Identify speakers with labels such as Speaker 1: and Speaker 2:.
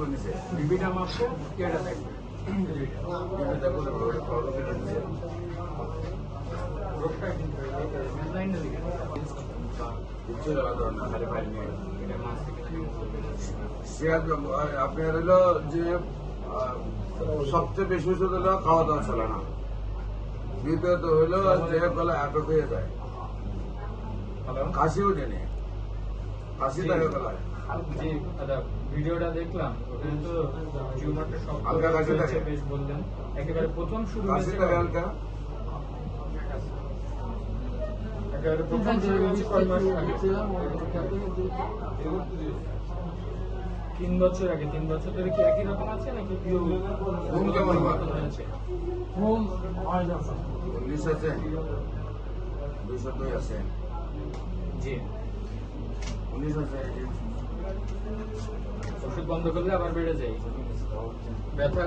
Speaker 1: করবে নিচে
Speaker 2: বিবিটা মাপছে কেটে থাকবে
Speaker 1: এটা করে ফলো কেটে নিচে
Speaker 2: রোগটা কিন্তু লাইনে দিকে
Speaker 1: কিছু লাগা না খালি ফাইল নিয়ে
Speaker 2: এটা মাছ থেকে
Speaker 1: সিয়াদ আপনার হলো যে সবচেয়ে বেশি ওষুধ হলো খাওয়া দাওয়া চলে না দ্বিতীয়ত হইলো যে গলা একক হয়ে যায়
Speaker 2: হ্যালো
Speaker 1: কাশিও জানে কাশি থাকে গলায়
Speaker 2: জি দাদা ভিডিওটা দেখলাম ওখানে তো টিউমারটা সব
Speaker 1: হালকা কাশি থাকে।
Speaker 2: বেশ বললেন একেবারে প্রথম শুরু
Speaker 1: কাশি
Speaker 2: হয়েছে
Speaker 1: থাকে হালকা
Speaker 2: একেবারে প্রথম শুরু হয়েছে কয় মাস আগে 3 বছর আগে 3 বছর ধরে কি একই রকম আছে নাকি কেউ
Speaker 1: ঘুম কেমন হয়?
Speaker 2: হয়েছে
Speaker 3: ঘুম হয় না স্যার।
Speaker 1: 19 আছে 202 আছে
Speaker 2: জি
Speaker 1: 19 আছে
Speaker 2: ওষুধ বন্ধ করলে আবার বেড়ে যায় ব্যথা